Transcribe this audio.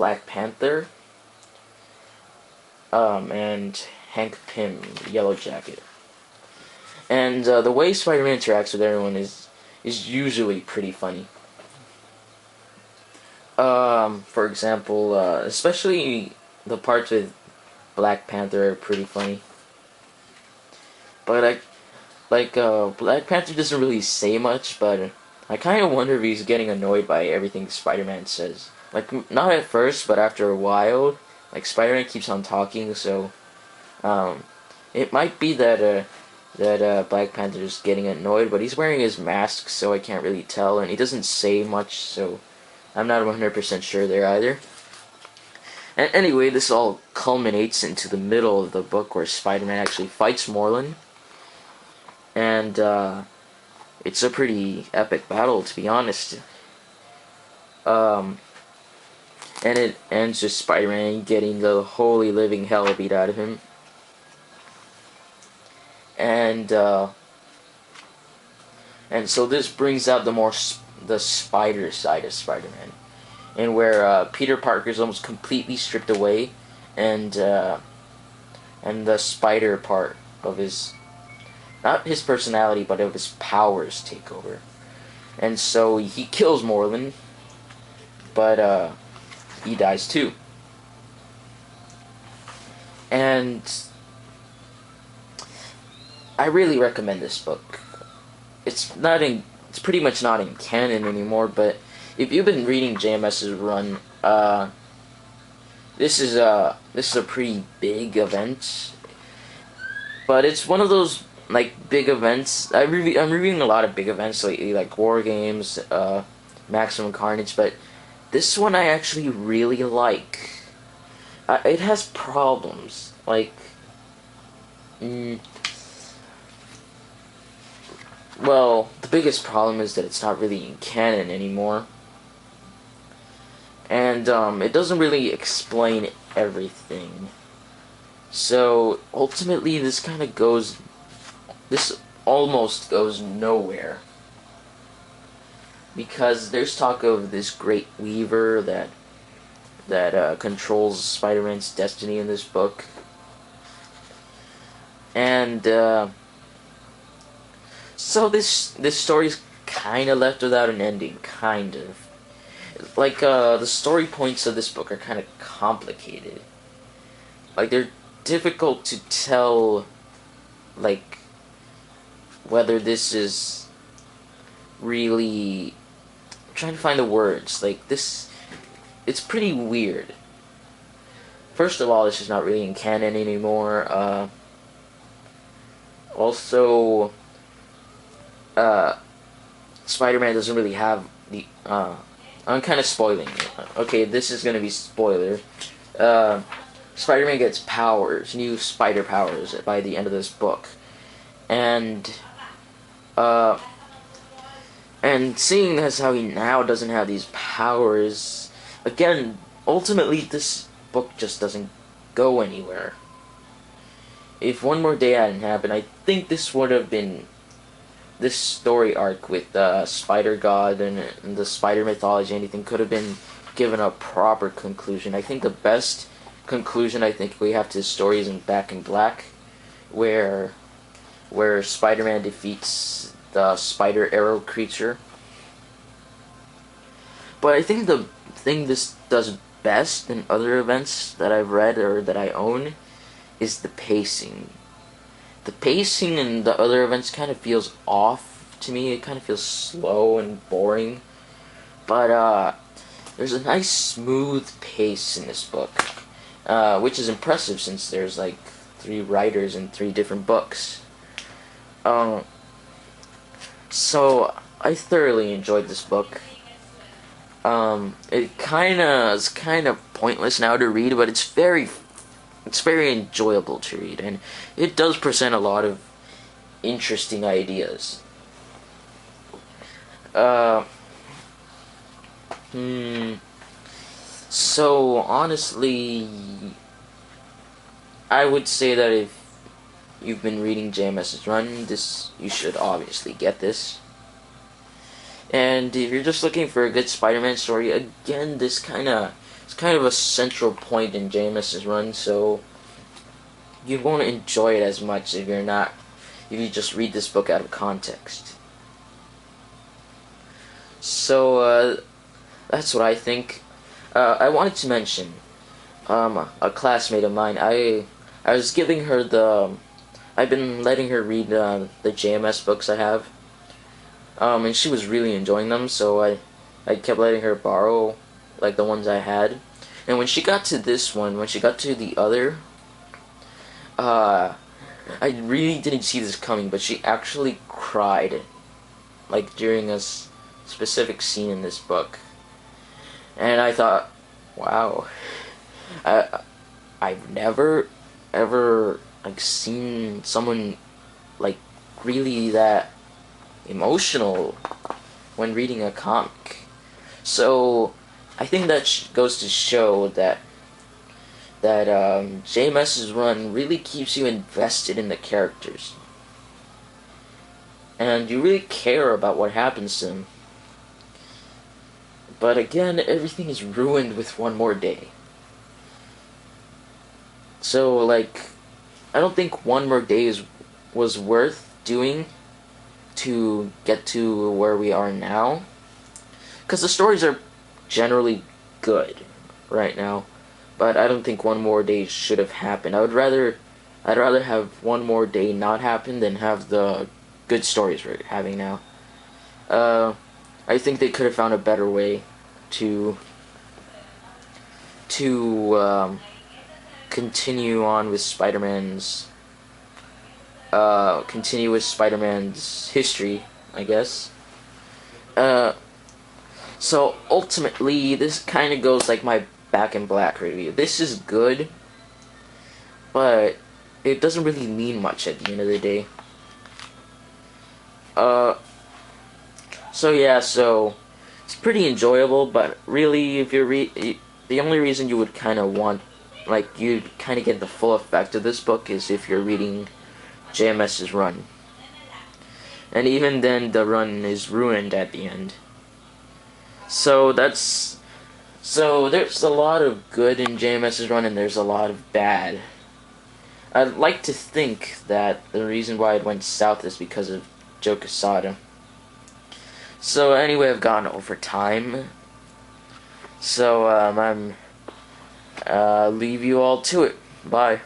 Black Panther, and Hank Pym, Yellow Jacket. And the way Spider-Man interacts with everyone is usually pretty funny. For example, especially the parts with Black Panther are pretty funny. But Black Panther doesn't really say much, but I kind of wonder if he's getting annoyed by everything Spider-Man says. Like, not at first, but after a while, like, Spider-Man keeps on talking, so, it might be that Black Panther is getting annoyed, but he's wearing his mask, so I can't really tell, and he doesn't say much, so I'm not 100% sure there either. And anyway, this all culminates into the middle of the book where Spider-Man actually fights Morlun, and it's a pretty epic battle, to be honest. And it ends with Spider-Man getting the holy living hell beat out of him. And so this brings out the spider side of Spider-Man, and where Peter Parker is almost completely stripped away, and the spider part of his, not his personality, but of his powers take over. And so he kills Morlun, but he dies too. And I really recommend this book. It's pretty much not in canon anymore, but if you've been reading JMS's run, this is a pretty big event. But it's one of those like big events. I'm reviewing a lot of big events lately, like War Games, Maximum Carnage, but this one I actually really like. It has problems, like, well, the biggest problem is that it's not really in canon anymore. And, it doesn't really explain everything. So, ultimately, this almost goes nowhere. Because there's talk of this great weaver that controls Spider-Man's destiny in this book. And, so this story's kind of left without an ending, kind of. Like, the story points of this book are kind of complicated. Like, they're difficult to tell, like, whether this is really... I'm trying to find the words. Like, this... It's pretty weird. First of all, this is not really in canon anymore. Also... Spider-Man doesn't really have the, I'm kind of spoiling it. Okay, this is gonna be spoiler. Spider-Man gets powers, new spider powers, by the end of this book. And seeing as how he now doesn't have these powers, again, ultimately this book just doesn't go anywhere. If One More Day hadn't happened, I think this would have been... This story arc with Spider God and the Spider mythology, anything could have been given a proper conclusion. I think the best conclusion we have to this story is in Back in Black, where Spider-Man defeats the spider arrow creature. But I think the thing this does best than other events that I've read or that I own is the pacing. The pacing in the other events kind of feels off to me. It kind of feels slow and boring. But there's a nice smooth pace in this book, which is impressive since there's like 3 writers and 3 different books. So I thoroughly enjoyed this book. It's kind of pointless now to read, but it's very enjoyable to read, and it does present a lot of interesting ideas. So honestly, I would say that if you've been reading JMS's run, you should obviously get this. And if you're just looking for a good Spider-Man story, again, this kind of it's kind of a central point in JMS's run, so you won't enjoy it as much if you just read this book out of context. So that's what I think. I wanted to mention a classmate of mine. I was giving her I've been letting her read the JMS books I have, and she was really enjoying them. So I kept letting her borrow like the ones I had. And when she got to this one, when she got to the other, I really didn't see this coming, but she actually cried, like during a specific scene in this book. And I thought, wow, I've never ever like seen someone like really that emotional when reading a comic. So I think that goes to show that JMS's run really keeps you invested in the characters, and you really care about what happens to them. But again, everything is ruined with one more day. So, like, I don't think one more day was worth doing to get to where we are now. Because the stories are generally good right now. But I don't think one more day should have happened. I'd rather have one more day not happen than have the good stories we're having now. I think they could have found a better way to continue on with Spider-Man's history, I guess. So ultimately, this kind of goes like my Back in Black review. This is good, but it doesn't really mean much at the end of the day. So yeah, so it's pretty enjoyable, but really, if you're the only reason you would kind of want, like, you kind of get the full effect of this book is if you're reading JMS's run. And even then, the run is ruined at the end. So there's a lot of good in JMS's run, and there's a lot of bad. I'd like to think that the reason why it went south is because of Joe Quesada. So anyway, I've gone over time. So I'm leave you all to it. Bye.